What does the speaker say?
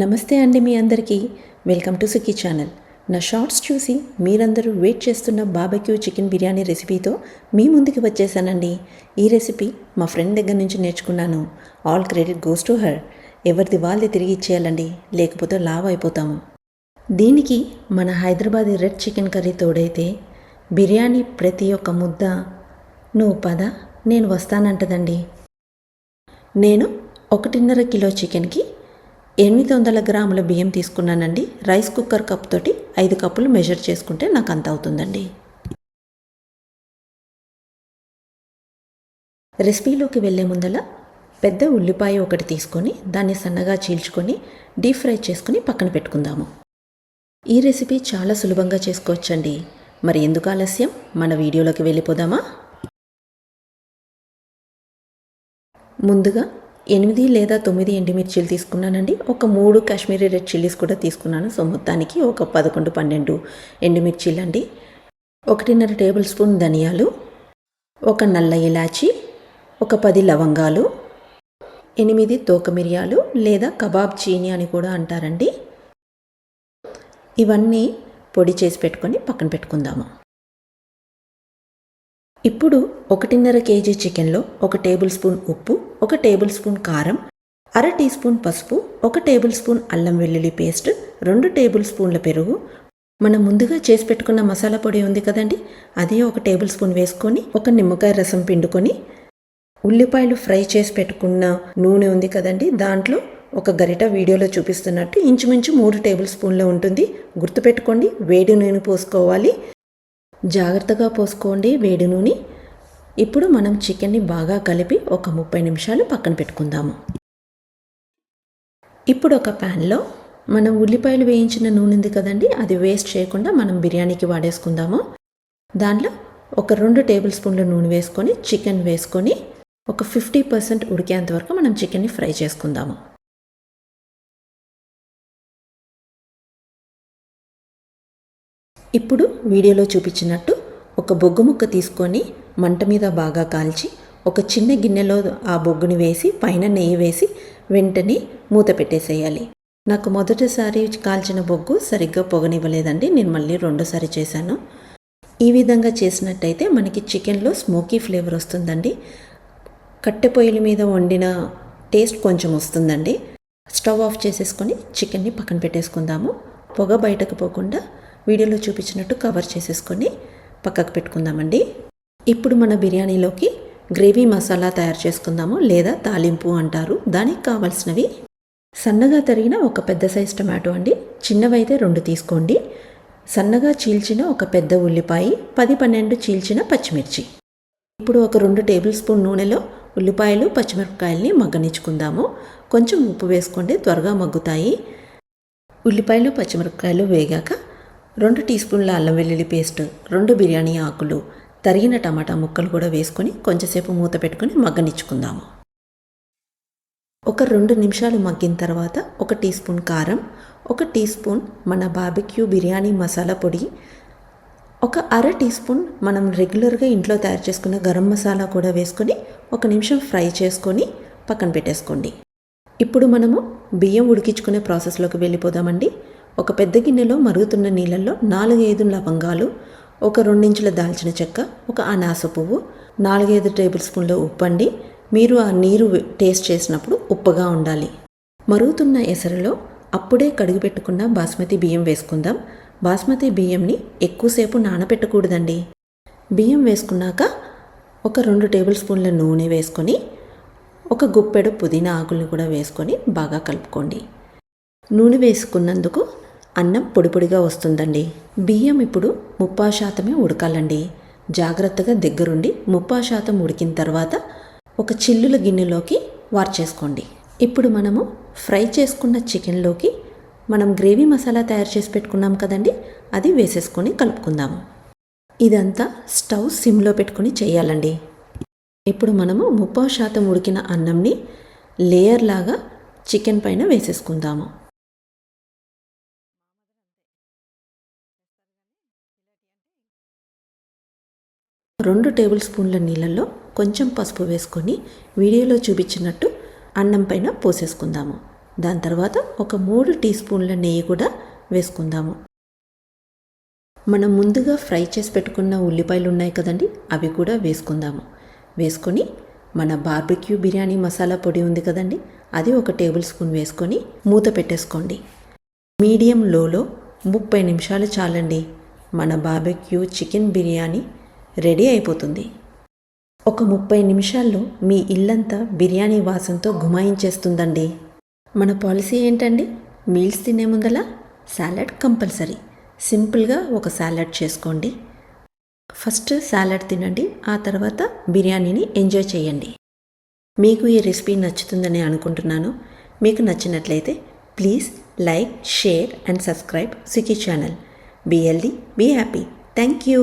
నమస్తే అండి మీ అందరికీ. Welcome to Sukhi channel. నా షార్ట్స్ చూసి మీరందరూ వెయిట్ చేస్తున్న బార్బెక్యూ చికెన్ బిర్యానీ రెసిపీతో మీ ముందుకు వచ్చేసానండి. ఈ రెసిపీ మా ఫ్రెండ్ దగ్గర నుంచి నేర్చుకున్నాను. All credit goes to her. ఎవరిది వాళ్ళే తిరిగి ఇచ్చేయాలండి, లేకపోతే లావ్ అయిపోతాము. దీనికి మన హైదరాబాదీ రెడ్ చికెన్ కర్రీ తోడైతే బిర్యానీ ప్రతి ఒక్క ముద్ద నువ్వు పద నేను వస్తానంటదండి. నేను 1.5 కిలో చికెన్కి 800 గ్రాముల బియ్యం తీసుకున్నానండి. రైస్ కుక్కర్ కప్ తోటి 5 కప్పులు మెజర్ చేసుకుంటే నాకు అంత అవుతుందండి. రెసిపీలోకి వెళ్ళే ముందల పెద్ద ఉల్లిపాయ ఒకటి తీసుకొని దాన్ని సన్నగా చీల్చుకొని డీప్ ఫ్రై చేసుకొని పక్కన పెట్టుకుందాము. ఈ రెసిపీ చాలా సులభంగా చేసుకోవచ్చండి. మరి ఎందుకు ఆలస్యం, మన వీడియోలోకి వెళ్ళిపోదామా? ముందుగా 8 లేదా 9 ఎండుమిర్చీలు తీసుకున్నానండి. ఒక 3 కాశ్మీరీ రెడ్ చిల్లీస్ కూడా తీసుకున్నాను. సో మొత్తానికి ఒక 11-12 ఎండుమిర్చీలు అండి. 1.5 టేబుల్ స్పూన్ ధనియాలు, ఒక నల్ల ఇలాచి, ఒక 10 లవంగాలు, 8 తోక మిరియాలు లేదా కబాబ్ చీని అని కూడా అంటారండి. ఇవన్నీ పొడి చేసి పెట్టుకొని పక్కన పెట్టుకుందాము. ఇప్పుడు 1.5 కేజీ చికెన్లో 1 టేబుల్ స్పూన్ ఉప్పు, 1 టేబుల్ స్పూన్ కారం, అర టీ స్పూన్ పసుపు, 1 టేబుల్ స్పూన్ అల్లం వెల్లుల్లి పేస్ట్, 2 టేబుల్ స్పూన్ల పెరుగు, మనం ముందుగా చేసి పెట్టుకున్న మసాలా పొడి ఉంది కదండి, అది 1 టేబుల్ స్పూన్ వేసుకొని 1 నిమ్మకాయ రసం పిండుకొని, ఉల్లిపాయలు ఫ్రై చేసి పెట్టుకున్న నూనె ఉంది కదండి, దాంట్లో ఒక గరిట వీడియోలో చూపిస్తున్నట్టు ఇంచుమించు 3 టేబుల్ స్పూన్లు ఉంటుంది. గుర్తుపెట్టుకోండి, వేడి నూనె పోసుకోవాలి. జాగ్రత్తగా పోసుకోండి వేడి నూనె. ఇప్పుడు మనం చికెన్ని బాగా కలిపి ఒక 30 నిమిషాలు పక్కన పెట్టుకుందాము. ఇప్పుడు ఒక ప్యాన్లో మనం ఉల్లిపాయలు వేయించిన నూనె ఉంది కదండి, అది వేస్ట్ చేయకుండా మనం బిర్యానీకి వాడేసుకుందాము. దాంట్లో ఒక 2 టేబుల్ స్పూన్ల నూనె వేసుకొని చికెన్ వేసుకొని ఒక 50% ఉడికేంత వరకు మనం చికెన్ని ఫ్రై చేసుకుందాము. ఇప్పుడు వీడియోలో చూపించినట్టు ఒక బొగ్గు ముక్క తీసుకొని మంట మీద బాగా కాల్చి ఒక చిన్న గిన్నెలో ఆ బొగ్గుని వేసి పైన నెయ్యి వేసి వెంటనే మూత పెట్టేసేయాలి. నాకు మొదటిసారి కాల్చిన బొగ్గు సరిగ్గా పొగనివ్వలేదండి. నేను మళ్ళీ రెండోసారి చేశాను. ఈ విధంగా చేసినట్టయితే మనకి చికెన్లో స్మోకీ ఫ్లేవర్ వస్తుందండి. కట్టె పొయ్యిల మీద వండిన టేస్ట్ కొంచెం వస్తుందండి. స్టవ్ ఆఫ్ చేసేసుకొని చికెన్ని పక్కన పెట్టేసుకుందాము. పొగ బయటకు పోకుండా వీడియోలో చూపించినట్టు కవర్ చేసేసుకొని పక్కకు పెట్టుకుందామండి. ఇప్పుడు మన బిర్యానీలోకి గ్రేవీ మసాలా తయారు చేసుకుందాము, లేదా తాలింపు అంటారు. దానికి కావాల్సినవి సన్నగా తరిగిన ఒక పెద్ద సైజ్ టమాటో అండి, చిన్నవైతే 2 తీసుకోండి. సన్నగా చీల్చిన ఒక పెద్ద ఉల్లిపాయ, 10-12 చీల్చిన పచ్చిమిర్చి. ఇప్పుడు ఒక 2 టేబుల్ స్పూన్ నూనెలో ఉల్లిపాయలు పచ్చిమిరపకాయల్ని మగ్గనిచ్చుకుందాము. కొంచెం ఉప్పు వేసుకోండి, త్వరగా మగ్గుతాయి. ఉల్లిపాయలు పచ్చిమిరపకాయలు వేగాక 2 టీ స్పూన్ల అల్లం వెల్లుల్లి పేస్ట్, 2 బిర్యానీ ఆకులు, తరిగిన టమాటా ముక్కలు కూడా వేసుకొని కొంచెంసేపు మూత పెట్టుకొని మగ్గనిచ్చుకుందాము. ఒక 2 నిమిషాలు మగ్గిన తర్వాత 1 టీ స్పూన్ కారం, 1 టీ స్పూన్ మన బార్బెక్యూ బిర్యానీ మసాలా పొడి, ఒక అర టీ స్పూన్ మనం రెగ్యులర్గా ఇంట్లో తయారు చేసుకున్న గరం మసాలా కూడా వేసుకొని 1 నిమిషం ఫ్రై చేసుకొని పక్కన పెట్టేసుకోండి. ఇప్పుడు మనము బియ్యం ఉడికించుకునే ప్రాసెస్లోకి వెళ్ళిపోదామండి. ఒక పెద్ద గిన్నెలో మరుగుతున్న నీళ్ళల్లో 4-5 లవంగాలు, ఒక 2 ఇంచుల దాల్చిన చెక్క, ఒక అనాస పువ్వు, 4-5 టేబుల్ స్పూన్ల ఉప్పు అండి. మీరు ఆ నీరు టేస్ట్ చేసినప్పుడు ఉప్పుగా ఉండాలి. మరుగుతున్న ఎసరులో అప్పుడే కడిగి పెట్టుకున్న బాస్మతి బియ్యం వేసుకుందాం. బాస్మతి బియ్యంని ఎక్కువసేపు నానబెట్టకూడదండి. బియ్యం వేసుకున్నాక ఒక 2 టేబుల్ స్పూన్ల నూనె వేసుకొని ఒక గుప్పెడు పుదీనా ఆకులను కూడా వేసుకొని బాగా కలుపుకోండి. నూనె వేసుకున్నందుకు అన్నం పొడి పొడిగా వస్తుందండి. బియ్యం ఇప్పుడు 30% ఉడకాలండి. జాగ్రత్తగా దగ్గరుండి 30% ఉడికిన తర్వాత ఒక చిల్లుల గిన్నెలోకి వార్చేసుకోండి. ఇప్పుడు మనము ఫ్రై చేసుకున్న చికెన్లోకి మనం గ్రేవీ మసాలా తయారు చేసి పెట్టుకున్నాం కదండి, అది వేసేసుకొని కలుపుకుందాము. ఇదంతా స్టవ్ సిమ్లో పెట్టుకొని చేయాలండి. ఇప్పుడు మనము 30% ఉడికిన అన్నంని లేయర్ లాగా చికెన్ పైన వేసేసుకుందాము. 2 టేబుల్ స్పూన్ల నీళ్ళల్లో కొంచెం పసుపు వేసుకొని వీడియోలో చూపించినట్టు అన్నం పైన పోసేసుకుందాము. దాని తర్వాత ఒక 3 టీ స్పూన్ల నెయ్యి కూడా వేసుకుందాము. మనం ముందుగా ఫ్రై చేసి పెట్టుకున్న ఉల్లిపాయలు ఉన్నాయి కదండి, అవి కూడా వేసుకుందాము. వేసుకొని మన బార్బిక్యూ బిర్యానీ మసాలా పొడి ఉంది కదండి, అది 1 టేబుల్ స్పూన్ వేసుకొని మూత పెట్టేసుకోండి. మీడియం లోలో 30 నిమిషాలు చాలండి. మన బార్బిక్యూ చికెన్ బిర్యానీ రెడీ అయిపోతుంది. ఒక 30 నిమిషాల్లో మీ ఇల్లంతా బిర్యానీ వాసనతో గుమాయించేస్తుందండి. మన పాలసీ ఏంటండి, మీల్స్ తినే ముందల సాలడ్ కంపల్సరీ. సింపుల్గా ఒక సాలడ్ చేసుకోండి. ఫస్ట్ సాలడ్ తినండి, ఆ తర్వాత బిర్యానీని ఎంజాయ్ చేయండి. మీకు ఈ రెసిపీ నచ్చుతుందని అనుకుంటున్నాను. మీకు నచ్చినట్లయితే please like, share and subscribe Swiggy channel. Be healthy, be happy. Thank you.